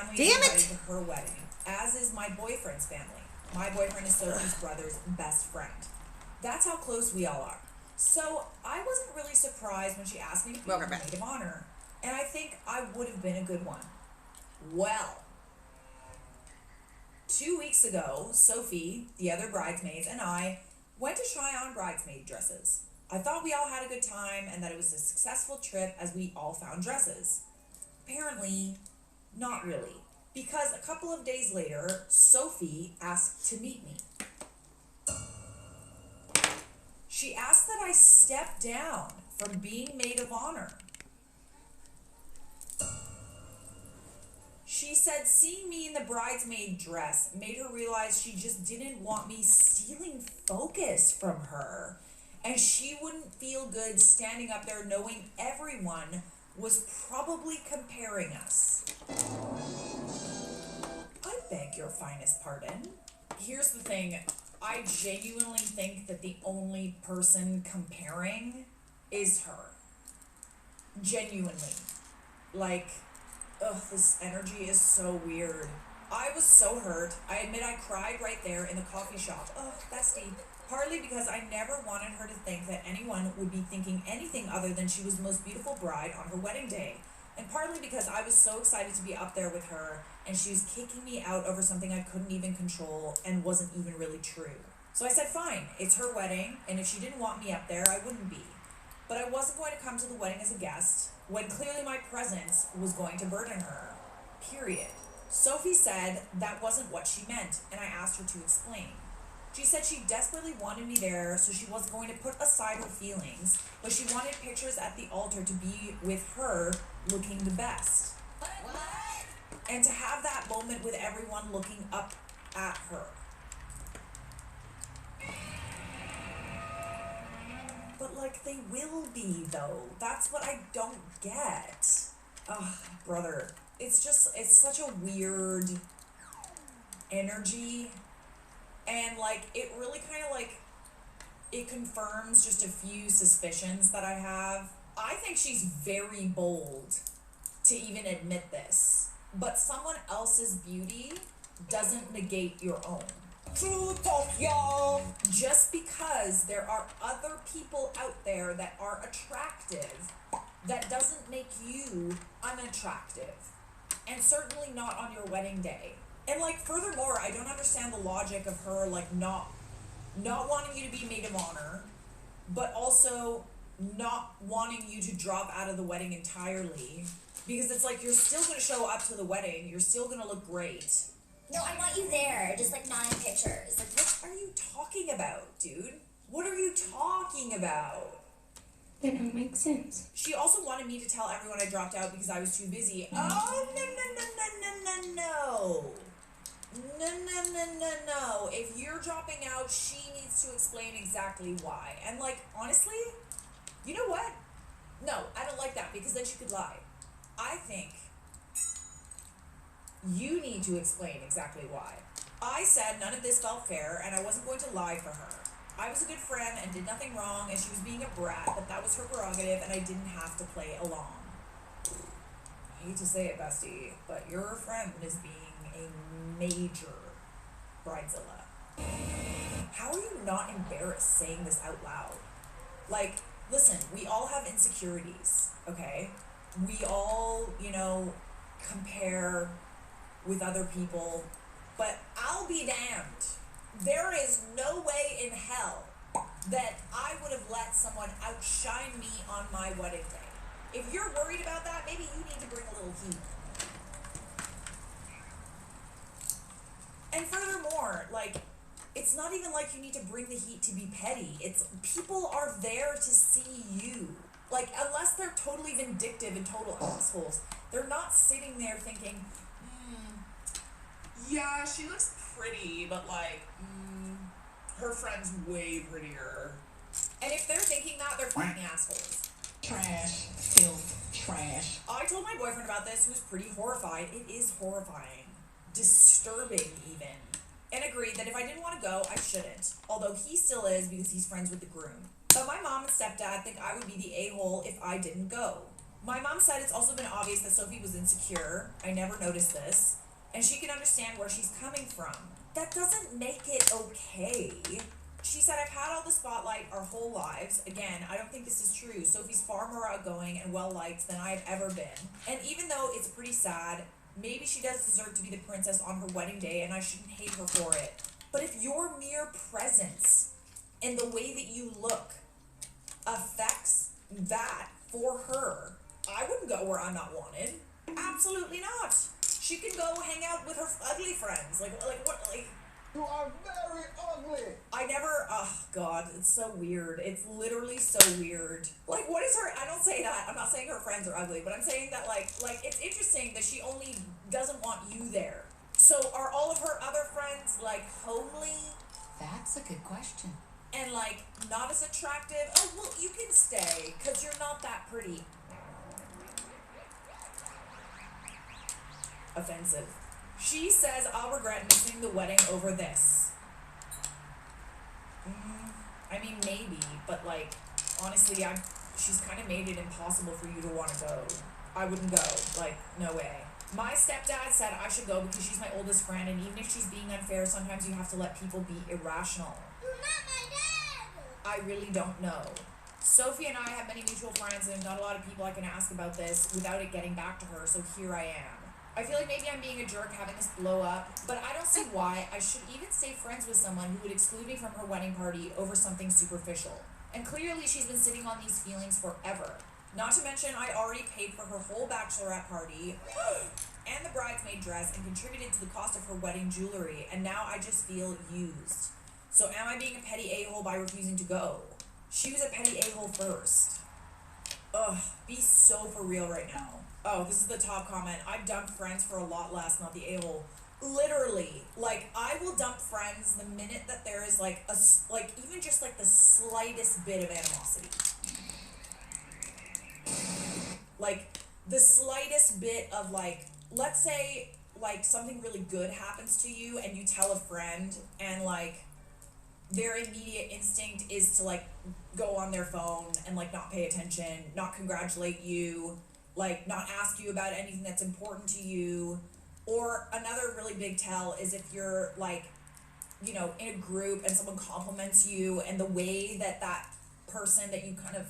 family is invited to her wedding, as is my boyfriend's family. My boyfriend is Sophie's brother's best friend. That's how close we all are. So I wasn't really surprised when she asked me to be her maid of honor. And I think I would have been a good one. Well, 2 weeks ago, Sophie, the other bridesmaids, and I went to try on bridesmaid dresses. I thought we all had a good time and that it was a successful trip as we all found dresses. Apparently, not really. Because a couple of days later, Sophie asked to meet me. She asked that I step down from being maid of honor. She said seeing me in the bridesmaid dress made her realize she just didn't want me stealing focus from her. And she wouldn't feel good standing up there knowing everyone was probably comparing us. I beg your finest pardon. Here's the thing. I genuinely think that the only person comparing is her. Genuinely. Like, this energy is so weird. I was so hurt. I admit I cried right there in the coffee shop. Bestie. Partly because I never wanted her to think that anyone would be thinking anything other than she was the most beautiful bride on her wedding day. And partly because I was so excited to be up there with her and she was kicking me out over something I couldn't even control and wasn't even really true. So I said, fine, it's her wedding, and if she didn't want me up there, I wouldn't be. But I wasn't going to come to the wedding as a guest when clearly my presence was going to burden her. Period. Sophie said that wasn't what she meant, and I asked her to explain. She said she desperately wanted me there, so she was going to put aside her feelings, but she wanted pictures at the altar to be with her looking the best. What? And to have that moment with everyone looking up at her. But like they will be though. That's what I don't get. Brother. It's such a weird energy. And like it really kind of like it confirms just a few suspicions that I have. I think she's very bold to even admit this. But someone else's beauty doesn't negate your own. True talk, y'all. Just because there are other people out there that are attractive, that doesn't make you unattractive. And certainly not on your wedding day. And like furthermore, I don't understand the logic of her like not wanting you to be maid of honor, but also not wanting you to drop out of the wedding entirely. Because it's like you're still gonna show up to the wedding, you're still gonna look great. No, I want you there, just like not in pictures. Like, what are you talking about, dude? What are you talking about? That don't make sense. She also wanted me to tell everyone I dropped out because I was too busy. Oh, no. No. If you're dropping out, she needs to explain exactly why. And like, honestly, you know what? No, I don't like that because then she could lie. I think you need to explain exactly why. I said none of this felt fair and I wasn't going to lie for her. I was a good friend and did nothing wrong and she was being a brat, but that was her prerogative and I didn't have to play along. I hate to say it, bestie, but your friend is being a major bridezilla. How are you not embarrassed saying this out loud? Like, listen, we all have insecurities, okay? We all, compare with other people, but I'll be damned. There is no way in hell that I would have let someone outshine me on my wedding day. If you're worried about that, maybe you need to bring a little heat. And furthermore, like, it's not even like you need to bring the heat to be petty. It's people are there to see you. Like, unless they're totally vindictive and total assholes, they're not sitting there thinking, yeah, she looks pretty, but like, her friend's way prettier. And if they're thinking that, they're fucking assholes. Trash. Filth. Trash. I told my boyfriend about this, who was pretty horrified. It is horrifying. Disturbing, even. And agreed that if I didn't want to go, I shouldn't. Although he still is because he's friends with the groom. But my mom and stepdad think I would be the a-hole if I didn't go. My mom said it's also been obvious that Sophie was insecure. I never noticed this. And she can understand where she's coming from. That doesn't make it okay. She said, I've had all the spotlight our whole lives. Again, I don't think this is true. Sophie's far more outgoing and well-liked than I've ever been. And even though it's pretty sad, maybe she does deserve to be the princess on her wedding day, and I shouldn't hate her for it. But if your mere presence and the way that you look affects that for her, I wouldn't go where I'm not wanted. Absolutely not. She can go hang out with her ugly friends. Like what? Like, you are very ugly. I never. Oh God, it's so weird. It's literally so weird. Like, what is her? I don't say that. I'm not saying her friends are ugly, but I'm saying that like it's interesting that she only doesn't want you there. So are all of her other friends like homely? That's a good question. And like not as attractive? Oh well, you can stay because you're not that pretty. Offensive. She says I'll regret missing the wedding over this. I mean maybe, but like honestly, she's kind of made it impossible for you to want to go. I wouldn't go. Like no way. My stepdad said I should go because she's my oldest friend, and even if she's being unfair, sometimes you have to let people be irrational. You're not my dad! I really don't know. Sophie and I have many mutual friends, and not a lot of people I can ask about this without it getting back to her, so here I am. I feel like maybe I'm being a jerk having this blow up, but I don't see why I should even stay friends with someone who would exclude me from her wedding party over something superficial. And clearly she's been sitting on these feelings forever. Not to mention I already paid for her whole bachelorette party and the bridesmaid dress and contributed to the cost of her wedding jewelry, and now I just feel used. So am I being a petty a-hole by refusing to go? She was a petty a-hole first. Ugh, be so for real right now. Oh, this is the top comment. I've dumped friends for a lot less, not the a-hole. Literally, like, I will dump friends the minute that there is, like, even just, like, the slightest bit of animosity. Like, the slightest bit of, like, let's say, like, something really good happens to you and you tell a friend and, like, their immediate instinct is to, like, go on their phone and, like, not pay attention, not congratulate you, like, not ask you about anything that's important to you. Or another really big tell is if you're, like, you know, in a group and someone compliments you, and the way that that person that you kind of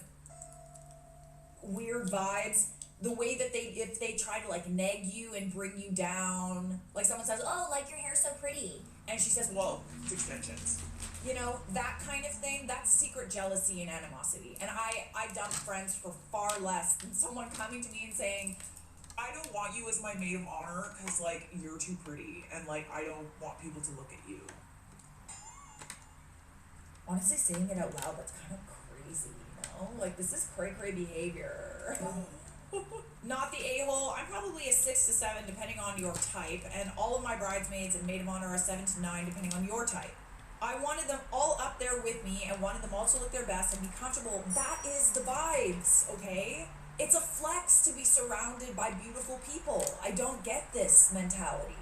weird vibes, the way that if they try to, like, nag you and bring you down, like someone says, oh, like, your hair's so pretty, and she says, whoa, it's extensions. You know, that kind of thing, that's secret jealousy and animosity. And I dump friends for far less than someone coming to me and saying, I don't want you as my maid of honor because, like, you're too pretty and, like, I don't want people to look at you. Honestly, saying it out loud, that's kind of crazy, you know? Like, this is cray-cray behavior. Not the a-hole. I'm probably a 6 to 7 depending on your type, and all of my bridesmaids and maid of honor are 7 to 9 depending on your type. I wanted them all up there with me and wanted them all to look their best and be comfortable. That is the vibes, okay? It's a flex to be surrounded by beautiful people. I don't get this mentality.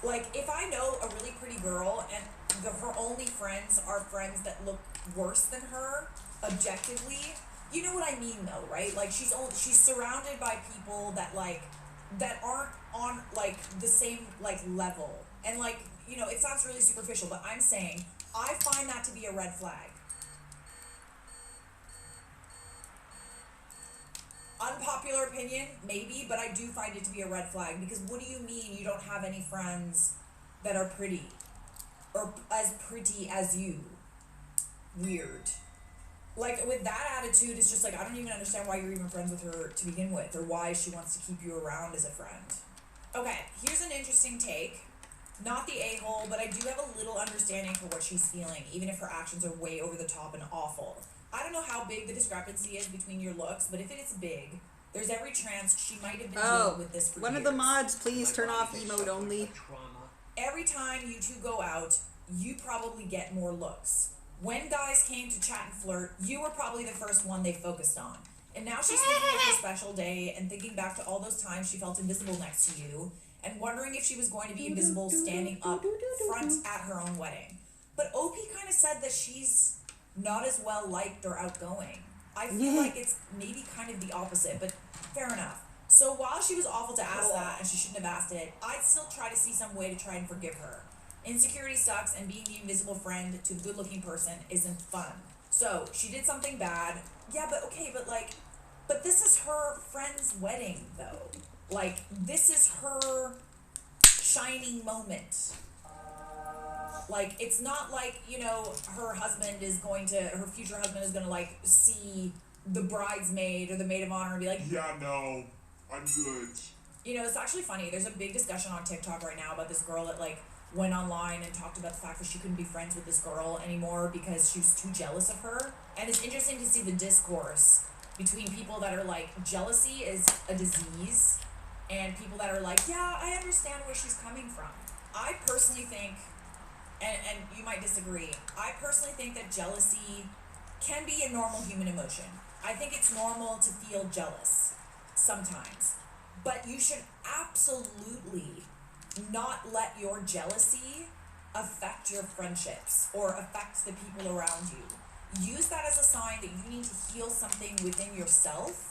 Like, if I know a really pretty girl and her only friends are friends that look worse than her, objectively, you know what I mean though, right? Like, she's surrounded by people that, like, that aren't on, like, the same, like, level. And, like, you know, it sounds really superficial, but I'm saying I find that to be a red flag. Unpopular opinion, maybe, but I do find it to be a red flag, because what do you mean you don't have any friends that are pretty or as pretty as you? Weird. Like, with that attitude, it's just like, I don't even understand why you're even friends with her to begin with, or why she wants to keep you around as a friend. Okay, here's an interesting take. Not the a-hole, but I do have a little understanding for what she's feeling, even if her actions are way over the top and awful. I don't know how big the discrepancy is between your looks, but if it is big, there's every chance she might have been dealing with this for one years. of the mods, please turn off emote only. Every time you two go out, you probably get more looks. When guys came to chat and flirt, you were probably the first one they focused on. And now she's thinking of her special day and thinking back to all those times she felt invisible next to you, and wondering if she was going to be invisible standing up front at her own wedding. But OP kind of said that she's not as well liked or outgoing. I feel like it's maybe kind of the opposite, but fair enough. So while she was awful to ask that and she shouldn't have asked it, I'd still try to see some way to try and forgive her. Insecurity sucks, and being the invisible friend to the good-looking person isn't fun. So she did something bad. Yeah, but okay, but this is her friend's wedding, though. Like, this is her shining moment. Like, it's not like, you know, her future husband is gonna, like, see the bridesmaid or the maid of honor and be like, yeah, no, I'm good. You know, it's actually funny. There's a big discussion on TikTok right now about this girl that, like, went online and talked about the fact that she couldn't be friends with this girl anymore because she was too jealous of her. And it's interesting to see the discourse between people that are like, jealousy is a disease, and people that are like, yeah, I understand where she's coming from. I personally think, and you might disagree, I personally think that jealousy can be a normal human emotion. I think it's normal to feel jealous sometimes. But you should absolutely not let your jealousy affect your friendships or affect the people around you. Use that as a sign that you need to heal something within yourself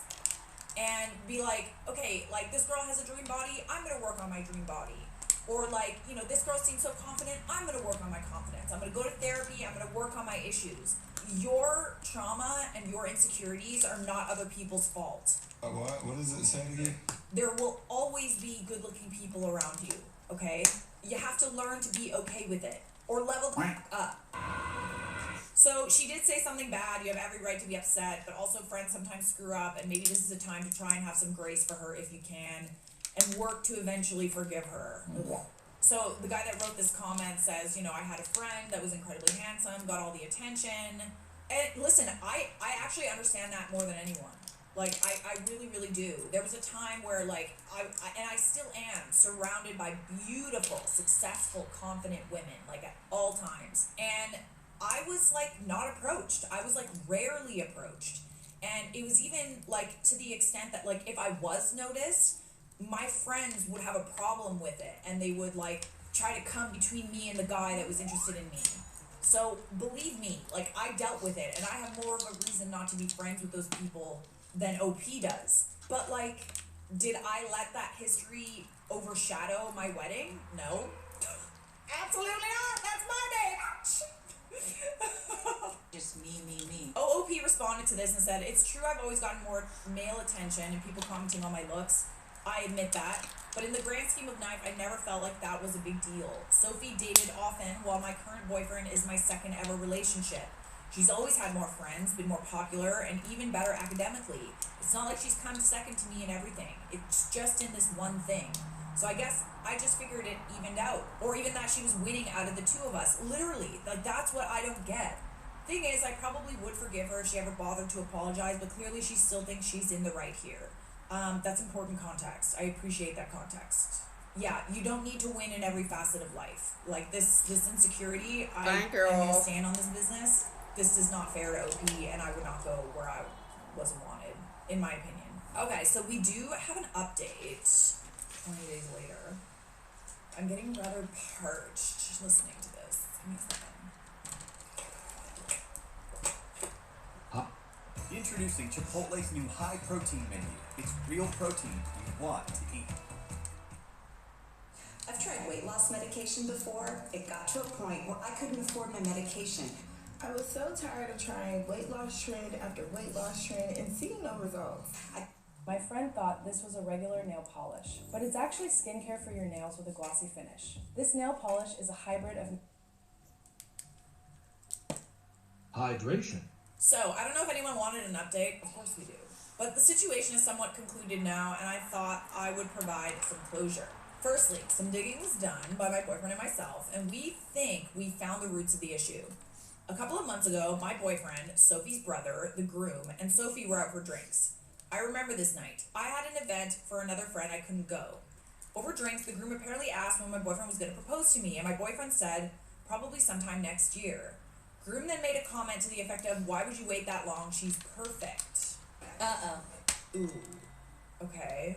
and be like, okay, like, this girl has a dream body, I'm gonna work on my dream body. Or like, you know, this girl seems so confident, I'm gonna work on my confidence. I'm gonna go to therapy, I'm gonna work on my issues. Your trauma and your insecurities are not other people's fault. What does it say again? There will always be good-looking people around you, okay? You have to learn to be okay with it, or level up. So she did say something bad. You have every right to be upset, but also friends sometimes screw up, and maybe this is a time to try and have some grace for her if you can, and work to eventually forgive her. So the guy that wrote this comment says, you know, I had a friend that was incredibly handsome, got all the attention. And listen, I actually understand that more than anyone. Like, I really, really do. There was a time where, like, I still am surrounded by beautiful, successful, confident women, like, at all times. And I was, like, not approached. I was, like, rarely approached. And it was even, like, to the extent that, like, if I was noticed, my friends would have a problem with it. And they would, like, try to come between me and the guy that was interested in me. So, believe me, like, I dealt with it. And I have more of a reason not to be friends with those people than OP does. But, like, did I let that history overshadow my wedding? No. Absolutely not. That's my day. Just me. OP responded to this and said, it's true I've always gotten more male attention and people commenting on my looks. I admit that. But in the grand scheme of life, I never felt like that was a big deal. Sophie dated often, while my current boyfriend is my second ever relationship. She's always had more friends, been more popular, and even better academically. It's not like she's come second to me in everything. It's just in this one thing. So I guess I just figured it evened out. Or even that she was winning out of the two of us. Literally. Like, that's what I don't get. Thing is, I probably would forgive her if she ever bothered to apologize, but clearly she still thinks she's in the right here. That's important context. I appreciate that context. Yeah, you don't need to win in every facet of life. Like, this insecurity, I'm gonna stand on this business. This is not fair to OP, and I would not go where I wasn't wanted, in my opinion. Okay, so we do have an update 20 days later. I'm getting rather parched listening to this. Give me a second. Introducing Chipotle's new high-protein menu. It's real protein you want to eat. I've tried weight loss medication before. It got to a point where I couldn't afford my medication. I was so tired of trying weight loss trend after weight loss trend and seeing no results. My friend thought this was a regular nail polish, but it's actually skincare for your nails with a glossy finish. This nail polish is a hybrid of hydration. So, I don't know if anyone wanted an update. Of course we do. But the situation is somewhat concluded now, and I thought I would provide some closure. Firstly, some digging was done by my boyfriend and myself, and we think we found the roots of the issue. A couple of months ago, my boyfriend, Sophie's brother, the groom, and Sophie were out for drinks. I remember this night. I had an event for another friend I couldn't go. Over drinks, the groom apparently asked when my boyfriend was going to propose to me, and my boyfriend said, probably sometime next year. Groom then made a comment to the effect of, why would you wait that long? She's perfect. Ooh. Okay.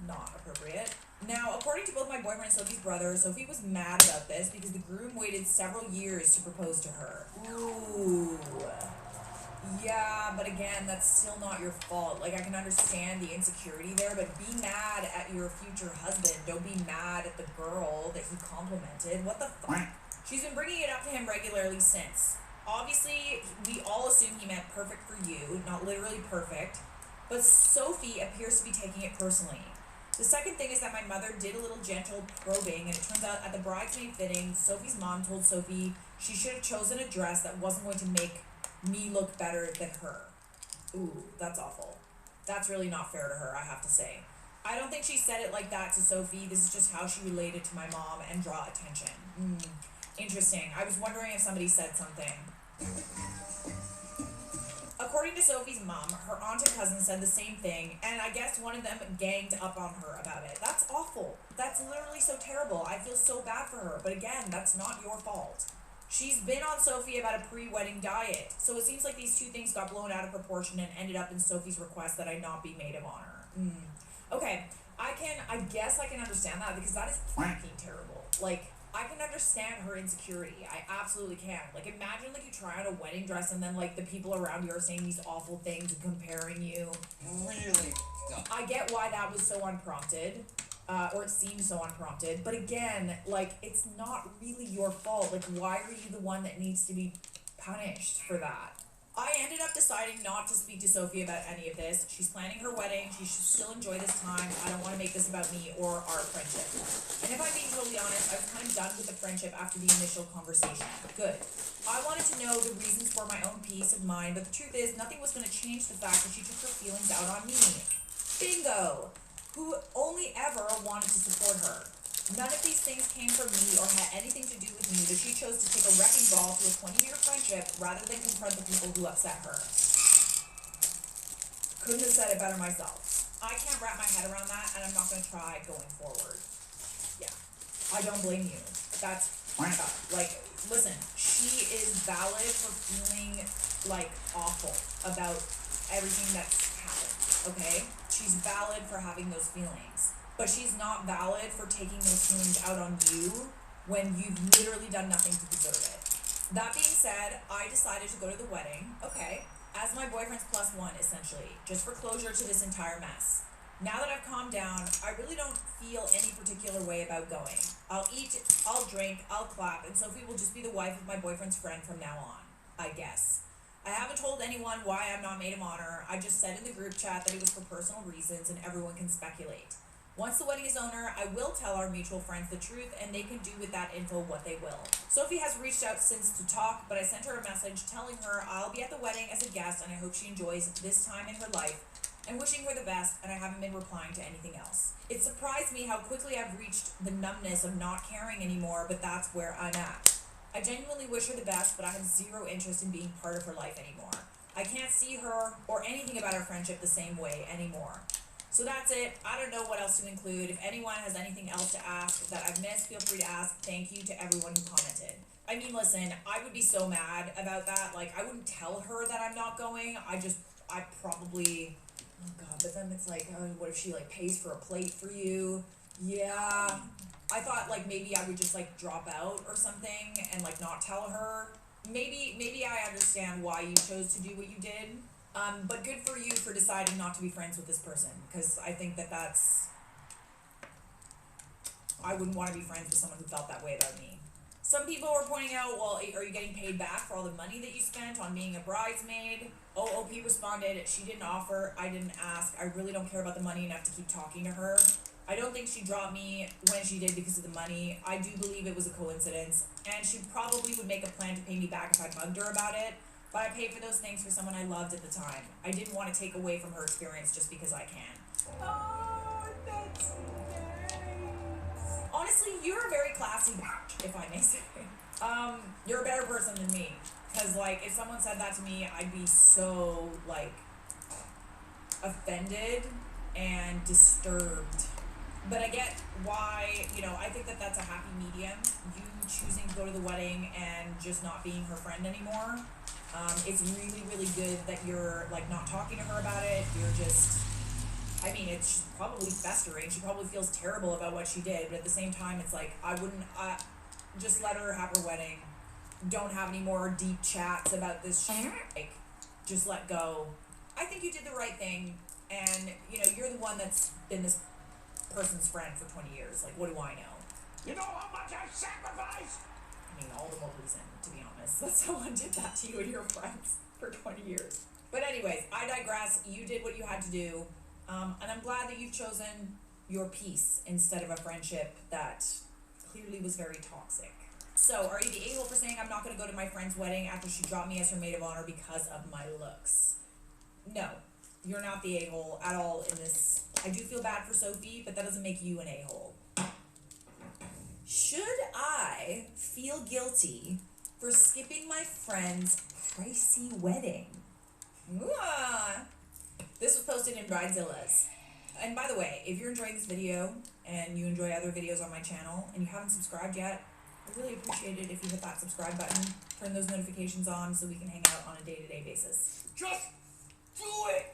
Not appropriate. Now, according to both my boyfriend and Sophie's brother, Sophie was mad about this because the groom waited several years to propose to her. Ooh. Yeah, but again, that's still not your fault. Like, I can understand the insecurity there, but be mad at your future husband. Don't be mad at the girl that he complimented. What the fuck? She's been bringing it up to him regularly since. Obviously, we all assume he meant perfect for you, not literally perfect, but Sophie appears to be taking it personally. The second thing is that my mother did a little gentle probing, and it turns out at the bridesmaid fitting, Sophie's mom told Sophie she should have chosen a dress that wasn't going to make me look better than her. Ooh, that's awful. That's really not fair to her, I have to say. I don't think she said it like that to Sophie. This is just how she related to my mom and draw attention. Interesting. I was wondering if somebody said something. According to Sophie's mom, her aunt and cousin said the same thing, and I guess one of them ganged up on her about it. That's awful. That's literally so terrible. I feel so bad for her, but again, that's not your fault. She's been on Sophie about a pre-wedding diet, so it seems like these two things got blown out of proportion and ended up in Sophie's request that I not be maid of honor. Okay, I guess I can understand that, because that is fucking terrible. Like, I can understand her insecurity. I absolutely can. Like, imagine, like, you try on a wedding dress and then, like, the people around you are saying these awful things and comparing you. Really? I get why that was so unprompted. Or it seems so unprompted. But again, like, it's not really your fault. Like, why are you the one that needs to be punished for that? I ended up deciding not to speak to Sophie about any of this. She's planning her wedding. She should still enjoy this time. I don't want to make this about me or our friendship. And if I'm being totally honest, I was kind of done with the friendship after the initial conversation. Good. I wanted to know the reasons for my own peace of mind, but the truth is, nothing was going to change the fact that she took her feelings out on me. Bingo! Who only ever wanted to support her. None of these things came from me or had anything to do with me, but she chose to take a wrecking ball to a 20-year friendship rather than confront the people who upset her. Couldn't have said it better myself. I can't wrap my head around that, and I'm not going to try going forward. Yeah. I don't blame you. That's, like, listen, she is valid for feeling, like, awful about everything that's happened, okay? She's valid for having those feelings. But she's not valid for taking those feelings out on you when you've literally done nothing to deserve it. That being said, I decided to go to the wedding, okay, as my boyfriend's plus one, essentially, just for closure to this entire mess. Now that I've calmed down, I really don't feel any particular way about going. I'll eat, I'll drink, I'll clap, and Sophie will just be the wife of my boyfriend's friend from now on, I guess. I haven't told anyone why I'm not maid of honor. I just said in the group chat that it was for personal reasons and everyone can speculate. Once the wedding is over, I will tell our mutual friends the truth, and they can do with that info what they will. Sophie has reached out since to talk, but I sent her a message telling her I'll be at the wedding as a guest, and I hope she enjoys this time in her life, and wishing her the best, and I haven't been replying to anything else. It surprised me how quickly I've reached the numbness of not caring anymore, but that's where I'm at. I genuinely wish her the best, but I have zero interest in being part of her life anymore. I can't see her or anything about our friendship the same way anymore. So that's it. I don't know what else to include. If anyone has anything else to ask that I've missed, feel free to ask. Thank you to everyone who commented. I mean, listen, I would be so mad about that. Like, I wouldn't tell her that I'm not going. I probably, oh God, but then it's like, what if she, like, pays for a plate for you? Yeah. I thought, like, maybe I would just, like, drop out or something and, like, not tell her. Maybe I understand why you chose to do what you did. But good for you for deciding not to be friends with this person, because I think that's, I wouldn't want to be friends with someone who felt that way about me. Some people were pointing out, well, are you getting paid back for all the money that you spent on being a bridesmaid? OOP responded, she didn't offer, I didn't ask, I really don't care about the money enough to keep talking to her. I don't think she dropped me when she did because of the money. I do believe it was a coincidence, and she probably would make a plan to pay me back if I bugged her about it. But I paid for those things for someone I loved at the time. I didn't want to take away from her experience just because I can. Oh, that's nice. Honestly, you're a very classy bitch, if I may say. You're a better person than me. Because, like, if someone said that to me, I'd be so, like, offended and disturbed. But I get why, you know, I think that that's a happy medium. You choosing to go to the wedding and just not being her friend anymore. It's really, really good that you're, like, not talking to her about it. You're just, I mean, it's probably festering. She probably feels terrible about what she did, but at the same time, it's like, I wouldn't, just let her have her wedding. Don't have any more deep chats about this shit. Like, just let go. I think you did the right thing, and you know, you're the one that's been this person's friend for 20 years. Like, what do I know? You know how much I sacrificed? I mean, all the more reason, to be honest, that someone did that to you and your friends for 20 years. But anyways, I digress. You did what you had to do, and I'm glad that you've chosen your peace instead of a friendship that clearly was very toxic. So, are you the a-hole for saying I'm not going to go to my friend's wedding after she dropped me as her maid of honor because of my looks? No, you're not the a-hole at all in this. I do feel bad for Sophie, but that doesn't make you an a-hole. Should I feel guilty for skipping my friend's pricey wedding? This was posted in Bridezilla's. And by the way, if you're enjoying this video and you enjoy other videos on my channel and you haven't subscribed yet, I really appreciate it if you hit that subscribe button, turn those notifications on so we can hang out on a day-to-day basis. Just do it!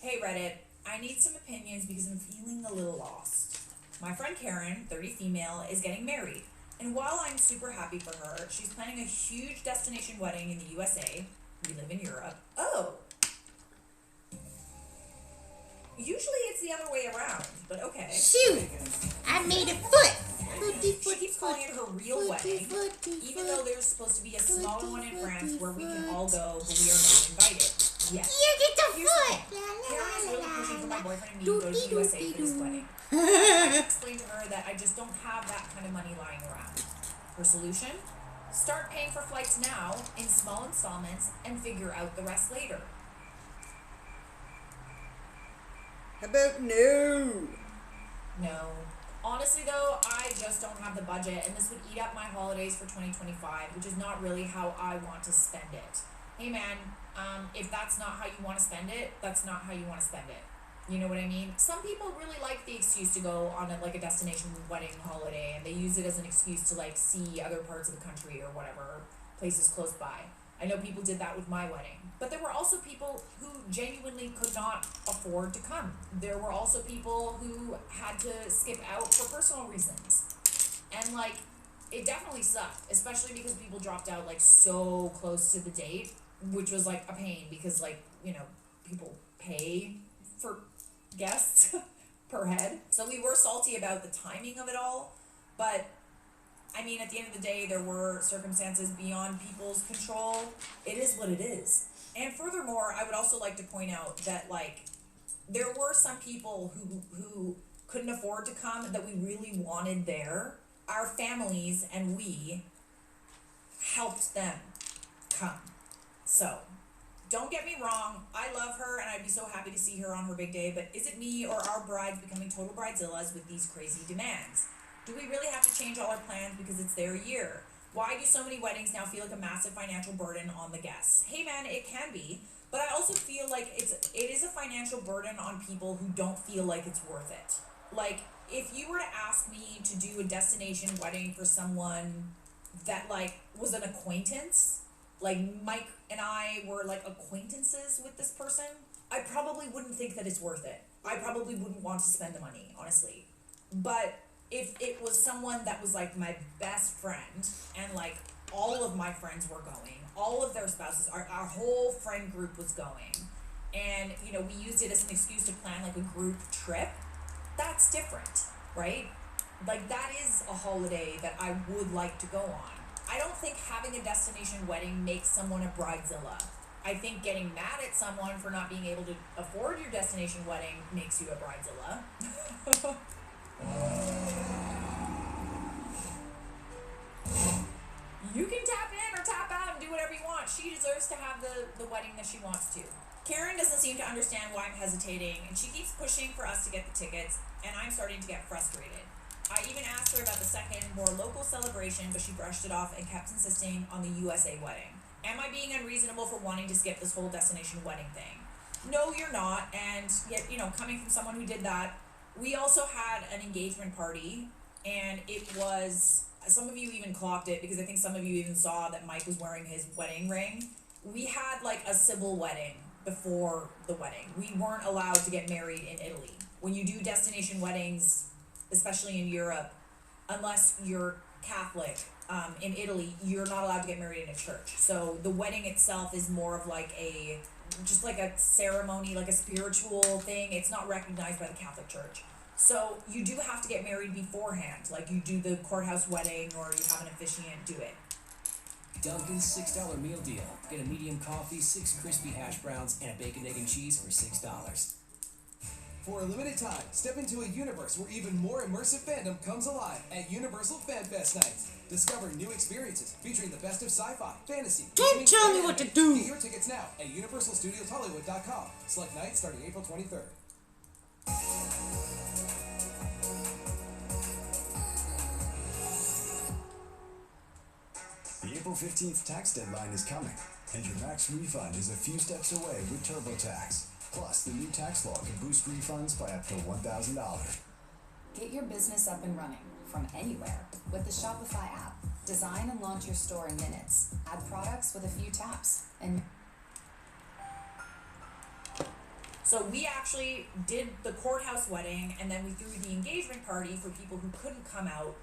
Hey Reddit, I need some opinions because I'm feeling a little lost. My friend Karen, 30 female, is getting married. And while I'm super happy for her, she's planning a huge destination wedding in the USA. We live in Europe. Oh! Usually it's the other way around, but okay. Shoot! I made a foot! She keeps calling it her real wedding, even though there's supposed to be a smaller one in France where we can all go, but we are not invited. Yes. You get the Here's foot! the thing. Karen is really pushing for my boyfriend and me to go to the USA for this wedding. I tried to explain to her that I just don't have that kind of money lying around. Her solution? Start paying for flights now in small installments and figure out the rest later. How about no? No. Honestly though, I just don't have the budget, and this would eat up my holidays for 2025, which is not really how I want to spend it. Hey man, if that's not how you want to spend it, that's not how you want to spend it. You know what I mean? Some people really like the excuse to go on a destination wedding holiday, and they use it as an excuse to like see other parts of the country or whatever, places close by. I know people did that with my wedding. But there were also people who genuinely could not afford to come. There were also people who had to skip out for personal reasons. And like, it definitely sucked, especially because people dropped out like so close to the date, which was like a pain because like, you know, people pay for guests per head. So we were salty about the timing of it all, but I mean, at the end of the day, there were circumstances beyond people's control. It is what it is. And furthermore, I would also like to point out that, like, there were some people who couldn't afford to come that we really wanted there. Our families and we helped them come. So, don't get me wrong, I love her and I'd be so happy to see her on her big day, but is it me or our brides becoming total bridezillas with these crazy demands? Do we really have to change all our plans because it's their year? Why do so many weddings now feel like a massive financial burden on the guests? Hey man, it can be, but I also feel like it is a financial burden on people who don't feel like it's worth it. Like, if you were to ask me to do a destination wedding for someone that like was an acquaintance, like Mike and I were like acquaintances with this person, I probably wouldn't think that it's worth it. I probably wouldn't want to spend the money, honestly. But if it was someone that was like my best friend and like all of my friends were going, all of their spouses, our whole friend group was going, and you know, we used it as an excuse to plan like a group trip, that's different, right? Like, that is a holiday that I would like to go on. I don't think having a destination wedding makes someone a bridezilla. I think getting mad at someone for not being able to afford your destination wedding makes you a bridezilla. You can tap in or tap out and do whatever you want. She deserves to have the wedding that she wants to. Karen doesn't seem to understand why I'm hesitating, and she keeps pushing for us to get the tickets, and I'm starting to get frustrated. I even asked her about the second, more local celebration, but she brushed it off and kept insisting on the USA wedding. Am I being unreasonable for wanting to skip this whole destination wedding thing? No, you're not, and yet, you know, coming from someone who did that, we also had an engagement party, and it was, some of you even clocked it, because I think some of you even saw that Mike was wearing his wedding ring. We had like a civil wedding before the wedding. We weren't allowed to get married in Italy. When you do destination weddings, especially in Europe, unless you're Catholic, in Italy, you're not allowed to get married in a church. So the wedding itself is more of like just like a ceremony, like a spiritual thing. It's not recognized by the Catholic Church. So you do have to get married beforehand. Like you do the courthouse wedding, or you have an officiant do it. Dunkin's $6 meal deal. Get a medium coffee, 6 crispy hash browns, and a bacon, egg, and cheese for $6. For a limited time, step into a universe where even more immersive fandom comes alive at Universal Fan Fest Nights. Discover new experiences featuring the best of sci-fi, fantasy. Don't tell me what to do. Get your tickets now at UniversalStudiosHollywood.com. Select nights starting April 23rd. The April 15th tax deadline is coming, and your max refund is a few steps away with TurboTax. Plus, the new tax law can boost refunds by up to $1,000. Get your business up and running from anywhere with the Shopify app. Design and launch your store in minutes. Add products with a few taps. And so we actually did the courthouse wedding, and then we threw the engagement party for people who couldn't come out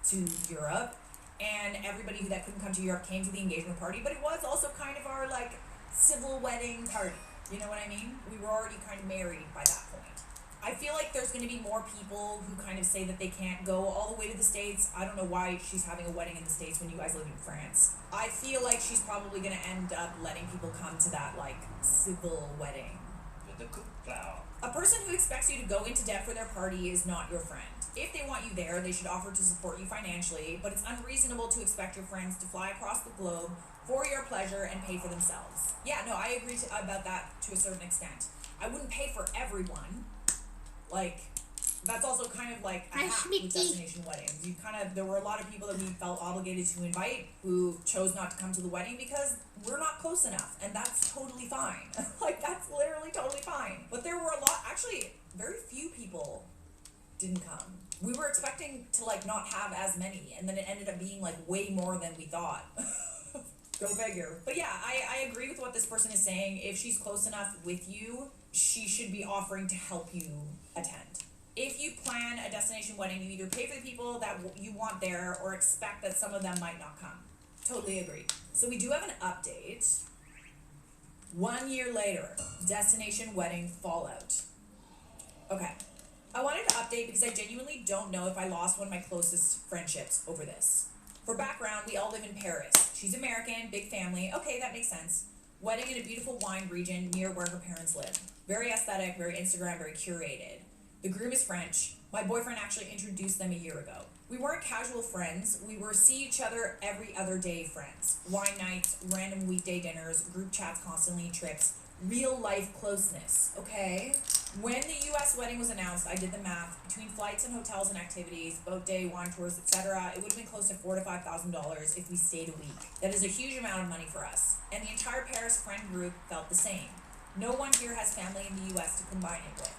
to Europe. And everybody that couldn't come to Europe came to the engagement party, but it was also kind of our like civil wedding party. You know what I mean? We were already kind of married by that point. I feel like there's going to be more people who kind of say that they can't go all the way to the States. I don't know why she's having a wedding in the States when you guys live in France. I feel like she's probably going to end up letting people come to that like civil wedding. A person who expects you to go into debt for their party is not your friend. If they want you there, they should offer to support you financially, but it's unreasonable to expect your friends to fly across the globe for your pleasure and pay for themselves. Yeah, no, I agree about that to a certain extent. I wouldn't pay for everyone. Like, that's also kind of like a hack with destination weddings. There were a lot of people that we felt obligated to invite who chose not to come to the wedding because we're not close enough, and that's totally fine. Like, that's literally totally fine. But there were actually, very few people didn't come. We were expecting to like not have as many, and then it ended up being like way more than we thought. Go figure. But yeah, I agree with what this person is saying. If she's close enough with you, she should be offering to help you attend. If you plan a destination wedding, you either pay for the people that you want there or expect that some of them might not come. Totally agree. So we do have an update. 1 year later, destination wedding fallout. Okay. I wanted to update because I genuinely don't know if I lost one of my closest friendships over this. For background, we all live in Paris. She's American, big family. Okay, that makes sense. Wedding in a beautiful wine region near where her parents live. Very aesthetic, very Instagram, very curated. The groom is French. My boyfriend actually introduced them a year ago. We weren't casual friends. We were see each other every other day friends. Wine nights, random weekday dinners, group chats constantly, trips. Real life closeness, okay? When the US wedding was announced, I did the math. Between flights and hotels and activities, boat day, wine tours, etc., it would have been close to $4,000 to $5,000 if we stayed a week. That is a huge amount of money for us. And the entire Paris friend group felt the same. No one here has family in the US to combine it with.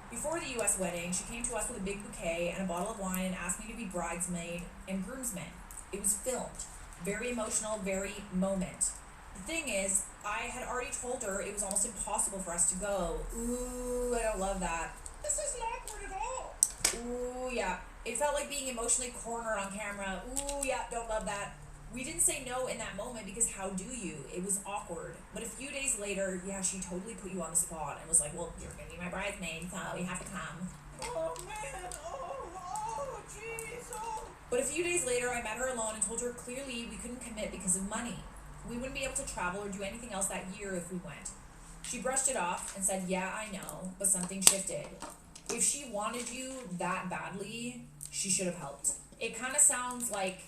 Before the US wedding, she came to us with a big bouquet and a bottle of wine and asked me to be bridesmaid and groomsman. It was filmed. Very emotional, very moment. The thing is, I had already told her it was almost impossible for us to go. Ooh, I don't love that. This isn't awkward at all. Ooh, yeah. It felt like being emotionally cornered on camera. Ooh, yeah, don't love that. We didn't say no in that moment because how do you? It was awkward. But a few days later, yeah, she totally put you on the spot and was like, well, you're going to be my bridesmaid, so you have to come. Oh, man. Oh, jeez. Oh. But a few days later, I met her alone and told her clearly we couldn't commit because of money. We wouldn't be able to travel or do anything else that year if we went. She brushed it off and said, yeah, I know, but something shifted. If she wanted you that badly, she should have helped. It kind of sounds like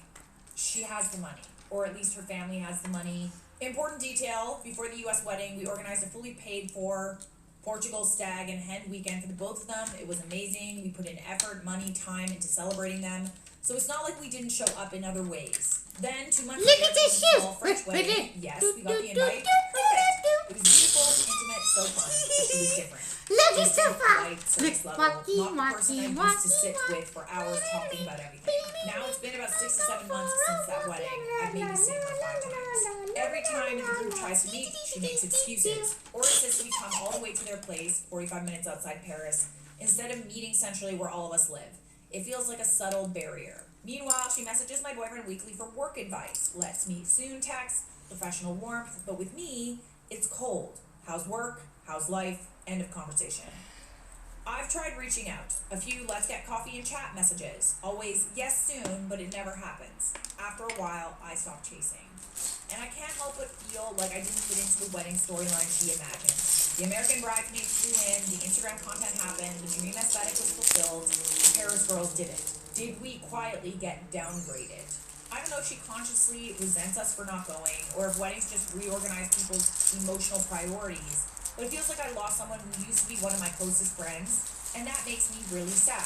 she has the money, or at least her family has the money. Important detail, before the US wedding, we organized a fully paid for Portugal stag and hen weekend for the both of them. It was amazing. We put in effort, money, time into celebrating them. So it's not like we didn't show up in other ways. Then 2 months later, a small French wedding. Yes, we got the invite. Perfect. It was beautiful, intimate, so fun. But she was different. Look at Distant, Sofa. polite, service level, not the person I used to sit with for hours talking about everything. Now it's been about 6 to 7 months since that wedding. I've maybe seen her 5 times. Every time the group tries to meet, she makes excuses or insists we come all the way to their place, 45 minutes outside Paris, instead of meeting centrally where all of us live. It feels like a subtle barrier. Meanwhile, she messages my boyfriend weekly for work advice. Let's meet soon text, professional warmth, but with me, it's cold. How's work? How's life? End of conversation. I've tried reaching out. A few let's get coffee and chat messages. Always yes soon, but it never happens. After a while, I stop chasing. And I can't help but feel like I didn't fit into the wedding storyline she imagined. The American bridesmaids flew in, the Instagram content happened, the dream aesthetic was fulfilled, the Paris girls didn't. Did we quietly get downgraded? I don't know if she consciously resents us for not going, or if weddings just reorganize people's emotional priorities, but it feels like I lost someone who used to be one of my closest friends, and that makes me really sad.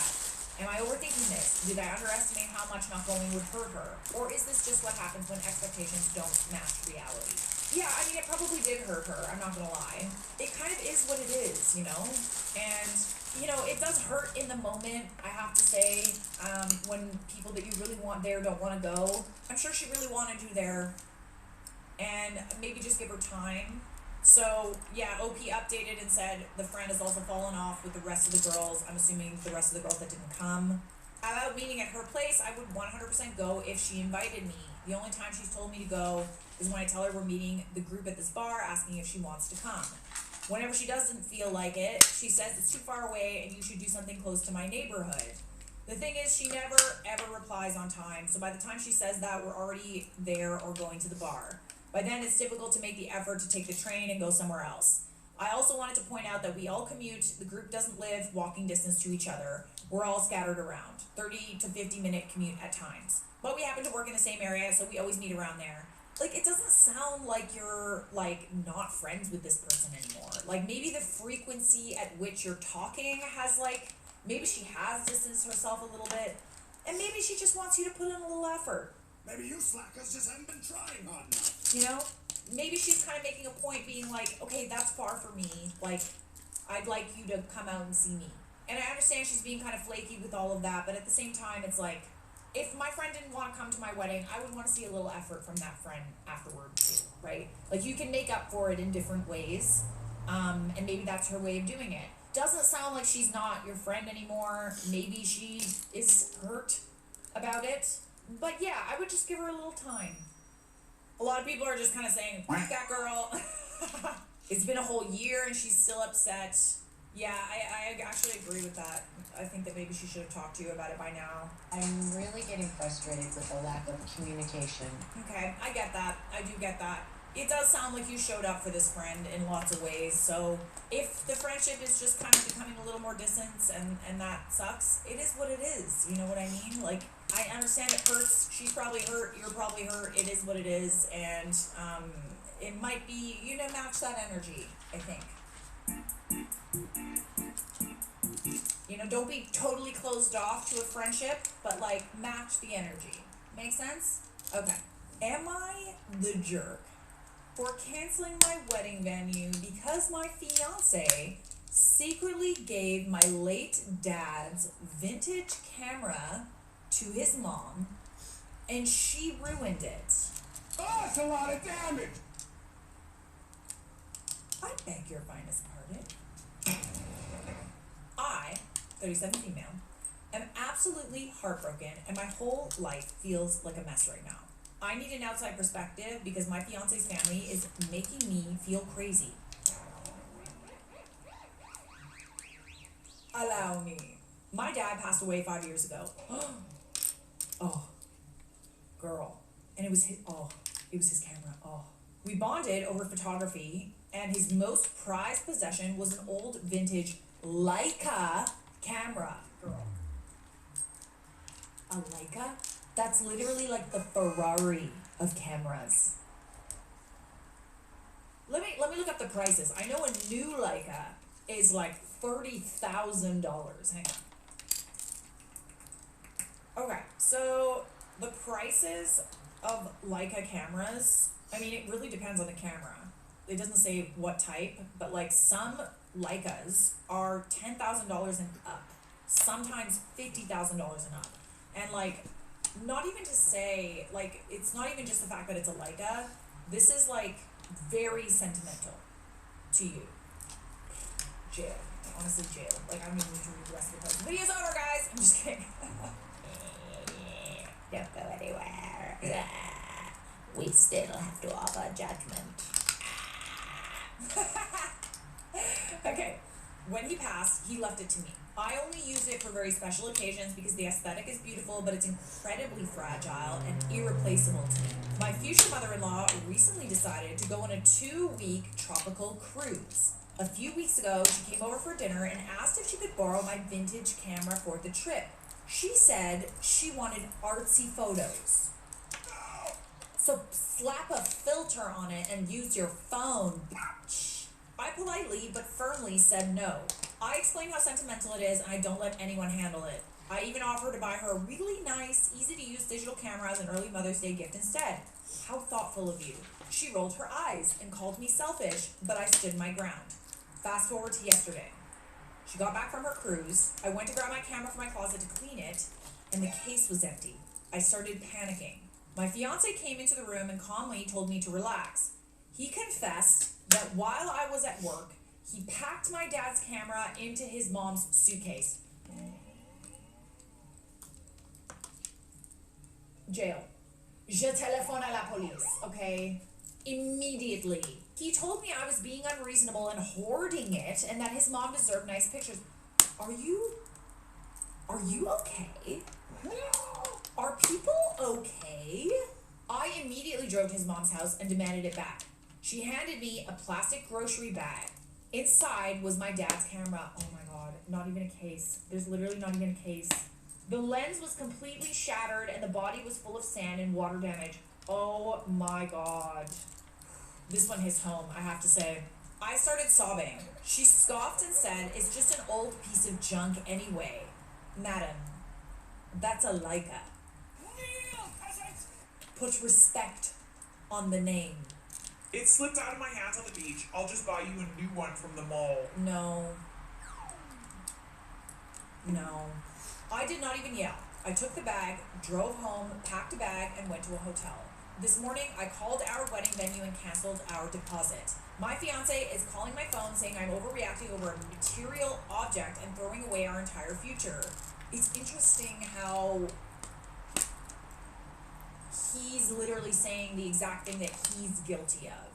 Am I overthinking this? Did I underestimate how much not going would hurt her? Or is this just what happens when expectations don't match reality? Yeah, I mean, it probably did hurt her, I'm not gonna lie. It kind of is what it is, you know? And, you know, it does hurt in the moment, I have to say, when people that you really want there don't want to go. I'm sure she really wanted you there, and maybe just give her time. So, yeah, OP updated and said the friend has also fallen off with the rest of the girls. I'm assuming the rest of the girls that didn't come. About meeting at her place, I would 100% go if she invited me. The only time she's told me to go is when I tell her we're meeting the group at this bar, asking if she wants to come. Whenever she doesn't feel like it, she says it's too far away and you should do something close to my neighborhood. The thing is, she never, ever replies on time, so by the time she says that, we're already there or going to the bar. By then, it's difficult to make the effort to take the train and go somewhere else. I also wanted to point out that we all commute, the group doesn't live walking distance to each other, we're all scattered around, 30 to 50 minute commute at times. But we happen to work in the same area, so we always meet around there. Like, it doesn't sound like you're, like, not friends with this person anymore. Like, maybe the frequency at which you're talking has, like, maybe she has distanced herself a little bit, and maybe she just wants you to put in a little effort. Maybe you slackers just haven't been trying hard enough. You know? Maybe she's kind of making a point being like, okay, that's far for me. Like, I'd like you to come out and see me. And I understand she's being kind of flaky with all of that, but at the same time, it's like, if my friend didn't want to come to my wedding, I would want to see a little effort from that friend afterward too, right? Like, you can make up for it in different ways, and maybe that's her way of doing it. Doesn't sound like she's not your friend anymore. Maybe she is hurt about it. But yeah, I would just give her a little time. A lot of people are just kind of saying, fuck that girl. It's been a whole year and she's still upset. Yeah, I actually agree with that. I think that maybe she should have talked to you about it by now. I'm really getting frustrated with the lack of communication. Okay, I get that. I do get that. It does sound like you showed up for this friend in lots of ways, so if the friendship is just kind of becoming a little more distant and that sucks, it is what it is, you know what I mean? Like, I understand it hurts, she's probably hurt, you're probably hurt, it is what it is, and it might be, you know, match that energy, I think. You know, don't be totally closed off to a friendship, but like, match the energy. Make sense? Okay. Am I the jerk for canceling my wedding venue because my fiance secretly gave my late dad's vintage camera to his mom and she ruined it? Oh, it's a lot of damage! I beg your finest pardon. I, 37 female, am absolutely heartbroken and my whole life feels like a mess right now. I need an outside perspective because my fiance's family is making me feel crazy. Allow me. My dad passed away 5 years ago. Oh, girl. And it was his camera. Oh. We bonded over photography, and his most prized possession was an old vintage Leica camera. Girl. A Leica? That's literally like the Ferrari of cameras. Let me look up the prices. I know a new Leica is like $30,000. Hang on. Okay, so the prices of Leica cameras, I mean, it really depends on the camera. It doesn't say what type, but like some Leicas are $10,000 and up. Sometimes $50,000 and up. And like, not even to say, like, it's not even just the fact that it's a Leica. This is, like, very sentimental to you. Jail. Honestly, jail. Like, I don't even need to read the rest of the post. The video's over, guys! I'm just kidding. Don't go anywhere. We still have to offer judgment. Okay, when he passed, he left it to me. I only use it for very special occasions because the aesthetic is beautiful, but it's incredibly fragile and irreplaceable to me. My future mother-in-law recently decided to go on a 2-week tropical cruise. A few weeks ago, she came over for dinner and asked if she could borrow my vintage camera for the trip. She said she wanted artsy photos. So slap a filter on it and use your phone. I politely but firmly said no. I explained how sentimental it is and I don't let anyone handle it. I even offered to buy her a really nice, easy-to-use digital camera as an early Mother's Day gift instead. How thoughtful of you. She rolled her eyes and called me selfish, but I stood my ground. Fast forward to yesterday. She got back from her cruise. I went to grab my camera from my closet to clean it, and the case was empty. I started panicking. My fiance came into the room and calmly told me to relax. He confessed that while I was at work, he packed my dad's camera into his mom's suitcase. Jail. Je téléphone à la police, okay? Immediately. He told me I was being unreasonable and hoarding it and that his mom deserved nice pictures. Are you okay? Are people okay? I immediately drove to his mom's house and demanded it back. She handed me a plastic grocery bag. Inside was my dad's camera. Oh my god, not even a case. There's literally not even a case. The lens was completely shattered and the body was full of sand and water damage. Oh my god. This one hits home, I have to say. I started sobbing. She scoffed and said, "It's just an old piece of junk anyway." Madam, that's a Leica. Put respect on the name. It slipped out of my hands on the beach. I'll just buy you a new one from the mall. No. No. I did not even yell. I took the bag, drove home, packed a bag, and went to a hotel. This morning, I called our wedding venue and canceled our deposit. My fiance is calling my phone saying I'm overreacting over a material object and throwing away our entire future. It's interesting how he's literally saying the exact thing that he's guilty of.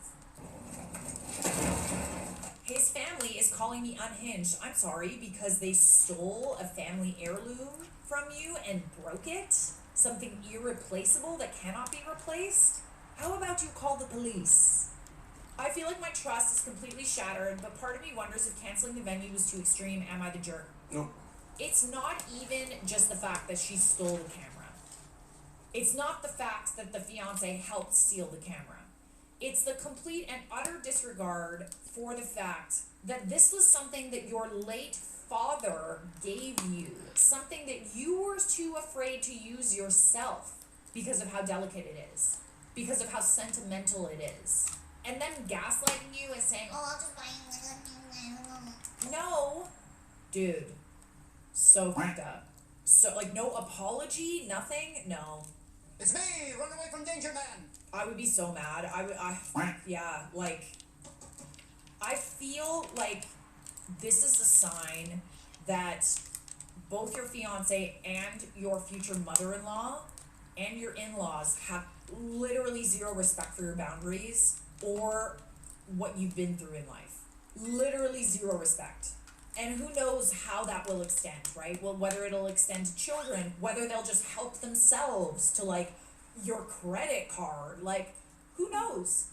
His family is calling me unhinged. I'm sorry, because they stole a family heirloom from you and broke it? Something irreplaceable that cannot be replaced? How about you call the police? I feel like my trust is completely shattered, but part of me wonders if canceling the venue was too extreme. Am I the jerk? Nope. It's not even just the fact that she stole the camera. It's not the fact that the fiance helped steal the camera. It's the complete and utter disregard for the fact that this was something that your late father gave you. Something that you were too afraid to use yourself because of how delicate it is. Because of how sentimental it is. And then gaslighting you and saying, "Oh, I'll just buy you." No. Dude. So fucked up. So, like, no apology? Nothing? No. It's me! Run away from Danger Man! I would be so mad. Yeah, like, I feel like this is a sign that both your fiance and your future mother-in-law and your in-laws have literally zero respect for your boundaries or what you've been through in life. Literally zero respect. And who knows how that will extend, right? Well, whether it'll extend to children, whether they'll just help themselves to, like, your credit card, like, who knows?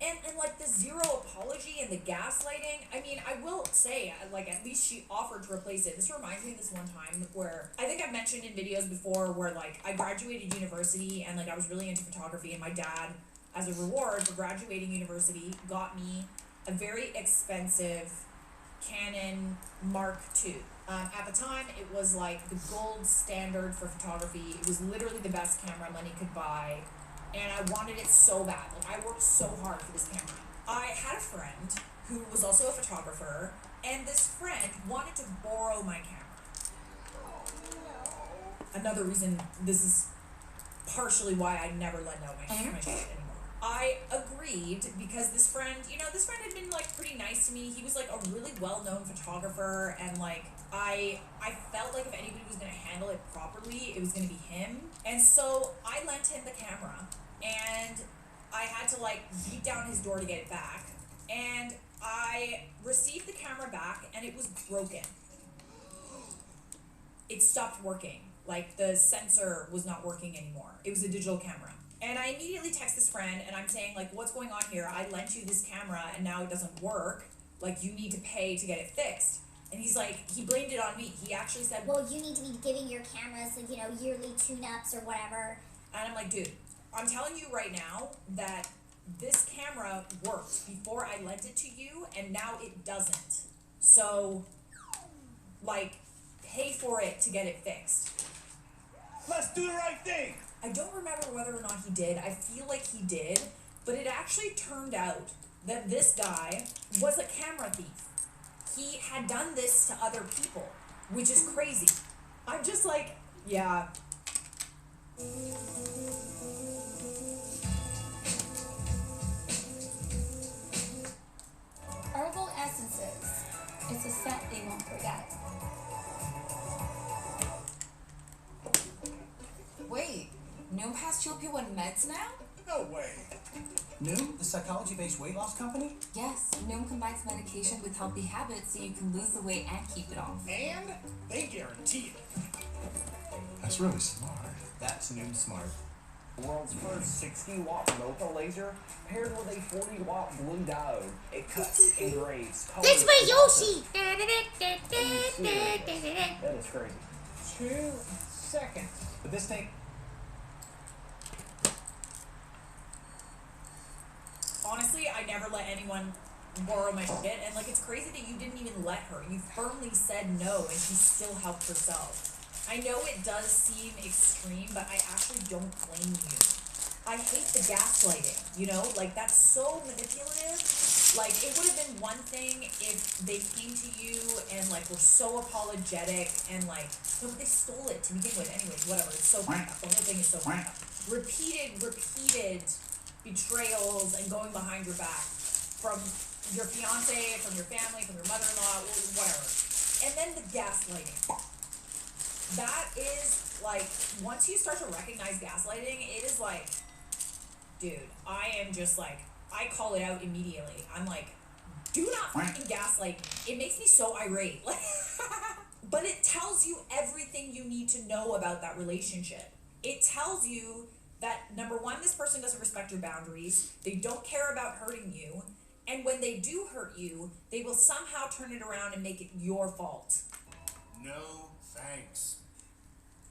And like, the zero apology and the gaslighting, I mean, I will say, like, at least she offered to replace it. This reminds me of this one time where, I think I've mentioned in videos before, where, like, I graduated university and, like, I was really into photography, and my dad, as a reward for graduating university, got me a very expensive Canon Mark II. At the time, it was like the gold standard for photography. It was literally the best camera money could buy, and I wanted it so bad. Like, I worked so hard for this camera. I had a friend who was also a photographer, and this friend wanted to borrow my camera. Another reason, this is partially why I never let know my shit anymore. I agreed because this friend had been, like, pretty nice to me. He was, like, a really well-known photographer, and, like, I felt like if anybody was gonna handle it properly, it was gonna be him. And so I lent him the camera, and I had to like beat down his door to get it back. And I received the camera back, and it was broken. It stopped working. Like the sensor was not working anymore. It was a digital camera. And I immediately text this friend, and I'm saying like, what's going on here? I lent you this camera, and now it doesn't work. Like, you need to pay to get it fixed. And he's like, he blamed it on me. He actually said, well, you need to be giving your cameras, like, you know, yearly tune-ups or whatever. And I'm like, dude, I'm telling you right now that this camera worked before I lent it to you, and now it doesn't. So, like, pay for it to get it fixed. Let's do the right thing! I don't remember whether or not he did. I feel like he did, but it actually turned out that this guy was a camera thief. He had done this to other people, which is crazy. I'm just like, yeah. Herbal essences. It's a scent they won't forget. Wait, Noom has GLP-1 meds now? No way. Noom, the psychology-based weight loss company? Yes, Noom combines medication with healthy habits so you can lose the weight and keep it off. And they guarantee it. That's really smart. That's Noom Smart. The world's first 60-watt mocha laser paired with a 40-watt blue diode. It cuts, engraves, colors. That's my Yoshi! That is crazy. 2 seconds. But this thing... Honestly, I never let anyone borrow my shit, and like, it's crazy that you didn't even let her. You firmly said no, and she still helped herself. I know it does seem extreme, but I actually don't blame you. I hate the gaslighting, you know? Like, that's so manipulative. Like, it would have been one thing if they came to you and, like, were so apologetic and, like, no, but they stole it to begin with. Anyways, whatever. It's so fucked up. The whole thing is so fucked up. Repeated betrayals and going behind your back from your fiance, from your family, from your mother-in-law, whatever. And then the gaslighting. That is, like, once you start to recognize gaslighting, it is like, dude, I am just like, I call it out immediately. I'm like, do not fucking gaslight me. It makes me so irate. But it tells you everything you need to know about that relationship. It tells you that, number one, this person doesn't respect your boundaries. They don't care about hurting you. And when they do hurt you, they will somehow turn it around and make it your fault. No, thanks.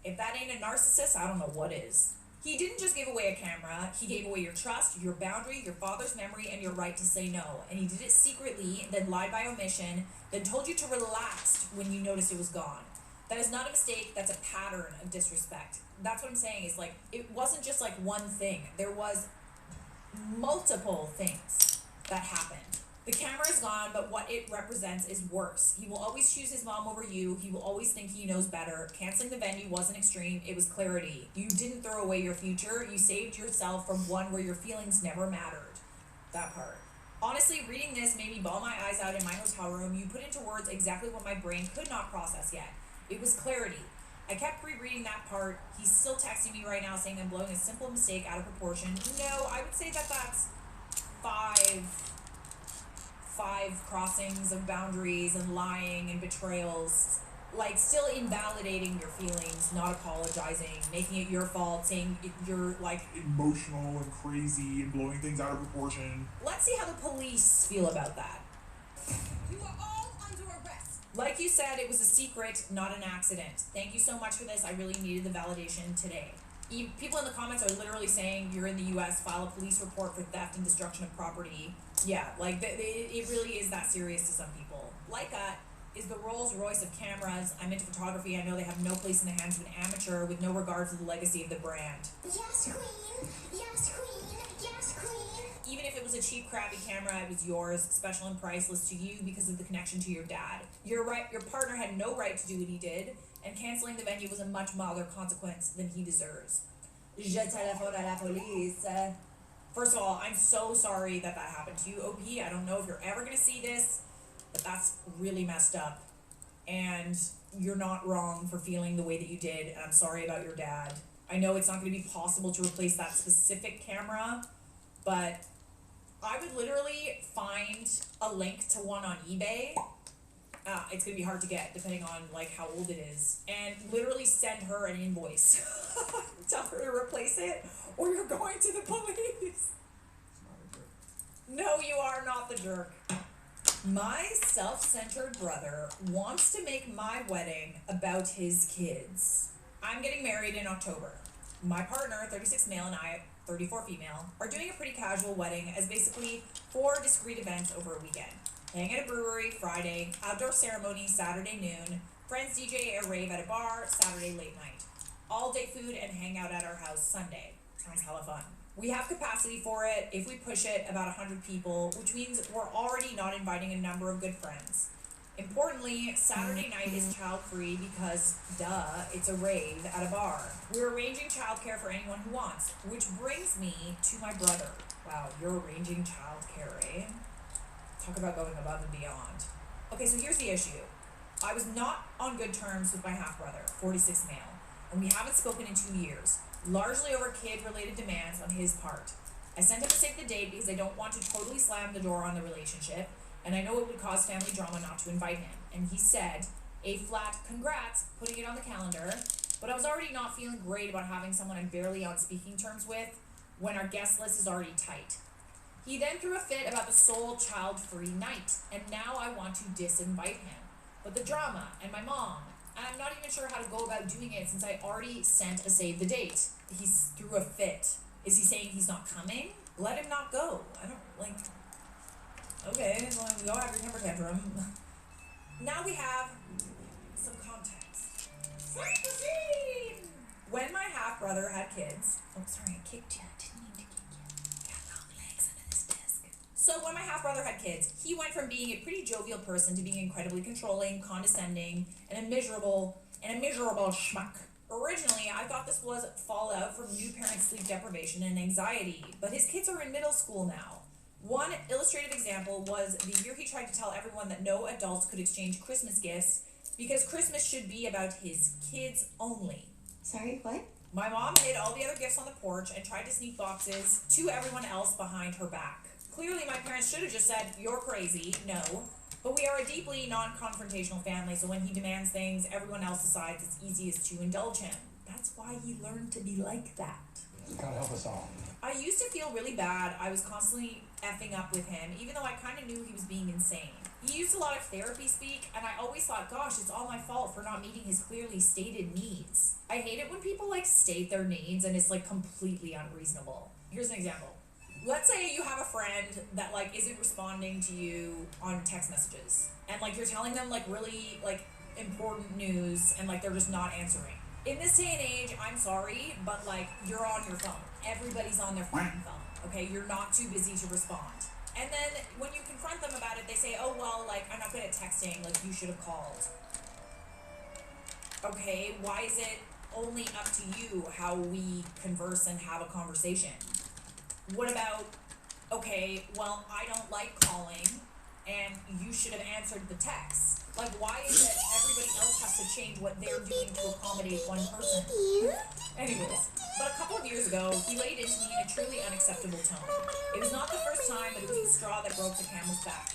If that ain't a narcissist, I don't know what is. He didn't just give away a camera. He gave away your trust, your boundary, your father's memory, and your right to say no. And he did it secretly, then lied by omission, then told you to relax when you noticed it was gone. That is not a mistake. That's a pattern of disrespect. That's what I'm saying is, like, it wasn't just like one thing. There was multiple things that happened. The camera is gone, but what it represents is worse. He will always choose his mom over you. He will always think he knows better. Canceling the venue wasn't extreme. It was clarity. You didn't throw away your future. You saved yourself from one where your feelings never mattered. That part. Honestly, reading this made me bawl my eyes out in my hotel room. You put into words exactly what my brain could not process yet. It was clarity. I kept rereading that part. He's still texting me right now saying I'm blowing a simple mistake out of proportion. No, I would say that that's five crossings of boundaries and lying and betrayals. Like, still invalidating your feelings, not apologizing, making it your fault, saying you're, like, emotional and crazy and blowing things out of proportion. Let's see how the police feel about that. You are all under arrest. Like you said, it was a secret, not an accident. Thank you so much for this. I really needed the validation today. People in the comments are literally saying you're in the U.S., file a police report for theft and destruction of property. Yeah, like, it really is that serious to some people. Leica is the Rolls Royce of cameras. I'm into photography. I know they have no place in the hands of an amateur with no regard for the legacy of the brand. Yes, queen. Yes, queen. Yes, queen. Even if it was a cheap, crappy camera, it was yours, special and priceless to you because of the connection to your dad. Your partner had no right to do what he did, and canceling the venue was a much milder consequence than he deserves. Je téléphone à la police. First of all, I'm so sorry that happened to you, OP. I don't know if you're ever going to see this, but that's really messed up. and you're not wrong for feeling the way that you did, and I'm sorry about your dad. I know it's not going to be possible to replace that specific camera, but I would literally find a link to one on eBay. It's going to be hard to get depending on like how old it is, and literally send her an invoice. Tell her to replace it, or you're going to the police. No, you are not the jerk. My self-centered brother wants to make my wedding about his kids. I'm getting married in October. My partner, 36 male, and I, 34 female, are doing a pretty casual wedding as basically 4 discrete events over a weekend. Hang at a brewery Friday, outdoor ceremony Saturday noon, friends DJ a rave at a bar Saturday late night. All day food and hang out at our house Sunday. Sounds hella fun. We have capacity for it, if we push it, about 100 people, which means we're already not inviting a number of good friends. Importantly, Saturday night is child-free because, duh, it's a rave at a bar. We're arranging childcare for anyone who wants, which brings me to my brother. Wow, you're arranging childcare, eh? Talk about going above and beyond. Okay, so here's the issue. I was not on good terms with my half-brother, 46 male, and we haven't spoken in 2 years, largely over kid-related demands on his part. I sent him a save the date because I don't want to totally slam the door on the relationship, and I know it would cause family drama not to invite him. And he said, a flat congrats, putting it on the calendar, but I was already not feeling great about having someone I'm barely on speaking terms with when our guest list is already tight. He then threw a fit about the sole child-free night, and now I want to disinvite him. But the drama, and my mom, and I'm not even sure how to go about doing it since I already sent a save the date. He threw a fit. Is he saying he's not coming? Let him not go. I don't, like... Okay, well, go have your temper tantrum. Now we have some context. When my half-brother had kids... Oh, sorry, I kicked you. I didn't mean to kick you. Got long legs under this desk. So when my half-brother had kids, he went from being a pretty jovial person to being incredibly controlling, condescending, and a miserable schmuck. Originally, I thought this was fallout from new parent sleep deprivation and anxiety, but his kids are in middle school now. One illustrative example was the year he tried to tell everyone that no adults could exchange Christmas gifts because Christmas should be about his kids only. Sorry, what? My mom hid all the other gifts on the porch and tried to sneak boxes to everyone else behind her back. Clearly, my parents should have just said, "You're crazy," no. But we are a deeply non-confrontational family, so when he demands things, everyone else decides it's easiest to indulge him. That's why he learned to be like that. God help us all. I used to feel really bad. I was constantly effing up with him, even though I kind of knew he was being insane. He used a lot of therapy speak, and I always thought, gosh, it's all my fault for not meeting his clearly stated needs. I hate it when people, like, state their needs, and it's, like, completely unreasonable. Here's an example. Let's say you have a friend that, like, isn't responding to you on text messages, and, like, you're telling them, like, really, like, important news, and, like, they're just not answering. In this day and age, I'm sorry, but, like, you're on your phone. Everybody's on their fucking phone, okay? You're not too busy to respond. And then when you confront them about it, they say, oh, well, like, I'm not good at texting, like, you should have called. Okay, why is it only up to you how we converse and have a conversation? What about, okay, well, I don't like calling, and you should have answered the text. Like, why is it everybody else has to change what they're doing to accommodate one person? Anyways, but a couple of years ago, he laid into me in a truly unacceptable tone. It was not the first time, but it was the straw that broke the camel's back.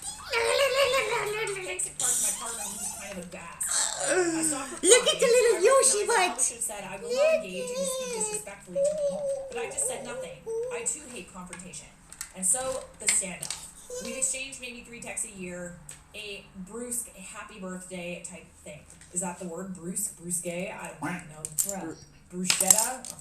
Thanks in part to my partner, who's kind of a gas. I stopped replying. Look at the little Yoshi I butt. should have said, I will not engage and speak disrespectfully to me, but I just said nothing. I too hate confrontation. And so, the standoff. We've exchanged maybe 3 texts a year, a brusque, a happy birthday type thing. Is that the word? Brusque? I don't know. Bruschetta?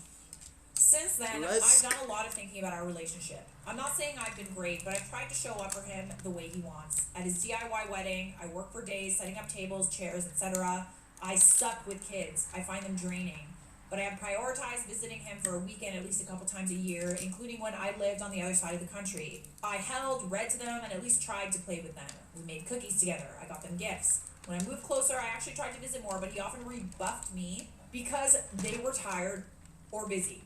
Since then, I've done a lot of thinking about our relationship. I'm not saying I've been great, but I've tried to show up for him the way he wants. At his DIY wedding, I work for days setting up tables, chairs, etc. I suck with kids. I find them draining. But I have prioritized visiting him for a weekend at least a couple times a year, including when I lived on the other side of the country. I held, read to them, and at least tried to play with them. We made cookies together. I got them gifts. When I moved closer, I actually tried to visit more, but he often rebuffed me because they were tired or busy.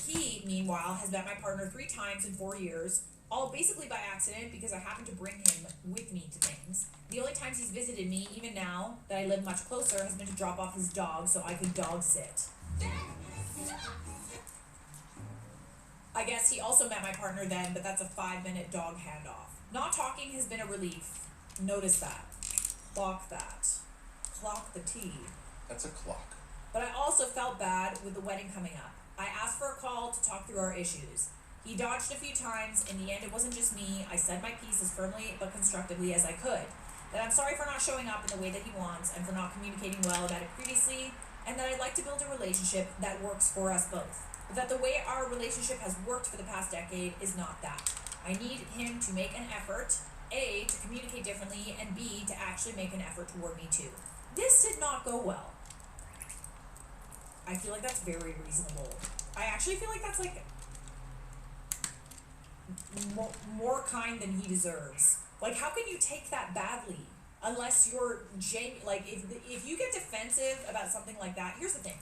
He, meanwhile, has met my partner 3 times in 4 years, all basically by accident because I happen to bring him with me to things. The only times he's visited me, even now that I live much closer, has been to drop off his dog so I could dog sit. I guess he also met my partner then, but that's a 5-minute dog handoff. Not talking has been a relief. Notice that. Clock that. Clock the T. That's a clock. But I also felt bad with the wedding coming up. I asked for a call to talk through our issues. He dodged a few times. In the end, it wasn't just me. I said my piece as firmly but constructively as I could. That I'm sorry for not showing up in the way that he wants and for not communicating well about it previously, and that I'd like to build a relationship that works for us both. But that the way our relationship has worked for the past decade is not that. I need him to make an effort, A, to communicate differently, and B, to actually make an effort toward me too. This did not go well. I feel like that's very reasonable. I actually feel like that's like more kind than he deserves. Like, how can you take that badly? Unless you're like, if you get defensive about something like that, here's the thing.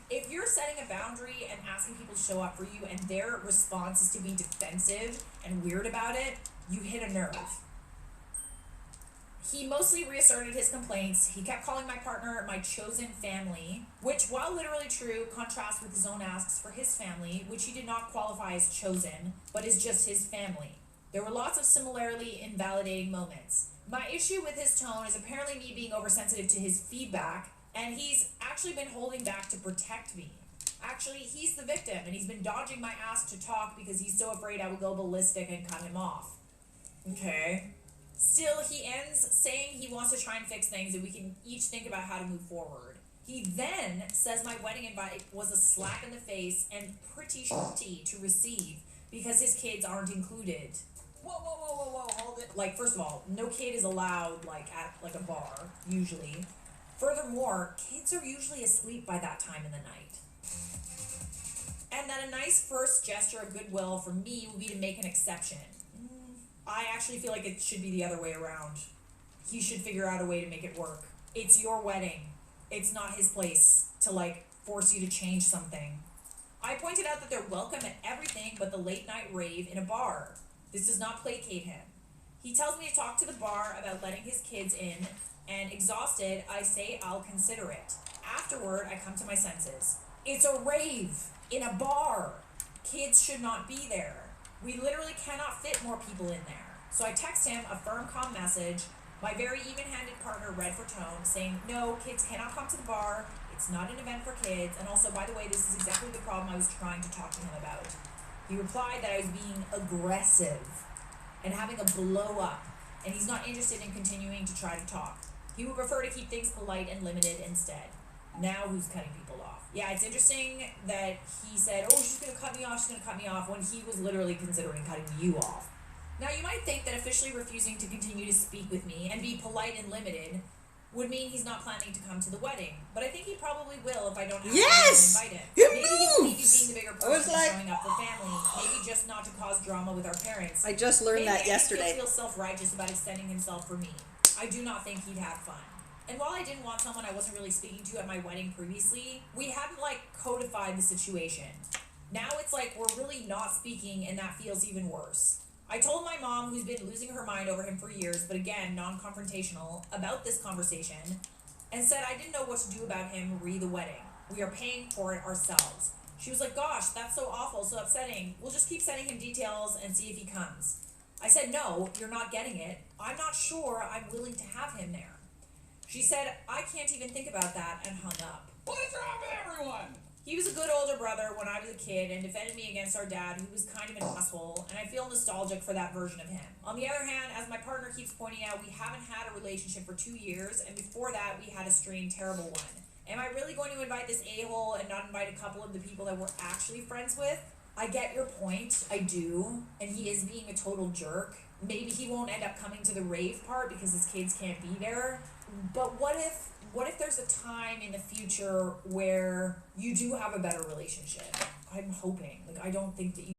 If you're setting a boundary and asking people to show up for you and their response is to be defensive and weird about it, you hit a nerve. He mostly reasserted his complaints. He kept calling my partner my chosen family, which, while literally true, contrasts with his own asks for his family, which he did not qualify as chosen, but is just his family. There were lots of similarly invalidating moments. My issue with his tone is apparently me being oversensitive to his feedback, and he's actually been holding back to protect me. Actually, he's the victim, and he's been dodging my ask to talk because he's so afraid I will go ballistic and cut him off. Okay. Still, he ends saying he wants to try and fix things and we can each think about how to move forward. He then says my wedding invite was a slap in the face and pretty shitty to receive because his kids aren't included. Whoa, hold it. Like, first of all, no kid is allowed, like, at, like, a bar, usually. Furthermore, kids are usually asleep by that time in the night. And that a nice first gesture of goodwill from me would be to make an exception. I actually feel like it should be the other way around. He should figure out a way to make it work. It's your wedding. It's not his place to, like, force you to change something. I pointed out that they're welcome at everything but the late night rave in a bar. This does not placate him. He tells me to talk to the bar about letting his kids in, and exhausted, I say I'll consider it. Afterward, I come to my senses. It's a rave in a bar. Kids should not be there. We literally cannot fit more people in there. So I text him a firm, calm message. My very even-handed partner read for tone, saying, no, kids cannot come to the bar. It's not an event for kids. And also, by the way, this is exactly the problem I was trying to talk to him about. He replied that I was being aggressive and having a blow up, and he's not interested in continuing to try to talk. He would prefer to keep things polite and limited instead. Now who's cutting people off? Yeah, it's interesting that he said, oh, she's going to cut me off, when he was literally considering cutting you off. Now, you might think that officially refusing to continue to speak with me and be polite and limited would mean he's not planning to come to the wedding. But I think he probably will if I don't have to invite him. Maybe he will leave you being the bigger person and showing up for family. Maybe just not to cause drama with our parents. I just learned that yesterday. Maybe he feels self-righteous about extending himself for me. I do not think he'd have fun. And while I didn't want someone I wasn't really speaking to at my wedding previously, we hadn't, like, codified the situation. Now it's like we're really not speaking, and that feels even worse. I told my mom, who's been losing her mind over him for years, but again, non-confrontational, about this conversation, and said I didn't know what to do about him re the wedding. We are paying for it ourselves. She was like, gosh, that's so awful, so upsetting. We'll just keep sending him details and see if he comes. I said, no, you're not getting it. I'm not sure I'm willing to have him there. She said, I can't even think about that, and hung up. What is wrong with everyone? He was a good older brother when I was a kid and defended me against our dad, who was kind of an asshole, and I feel nostalgic for that version of him. On the other hand, as my partner keeps pointing out, we haven't had a relationship for 2 years, and before that, we had a strained, terrible one. Am I really going to invite this a-hole and not invite a couple of the people that we're actually friends with? I get your point, I do, and he is being a total jerk. Maybe he won't end up coming to the rave part because his kids can't be there. But what if there's a time in the future where you do have a better relationship? I'm hoping. Like, I don't think that you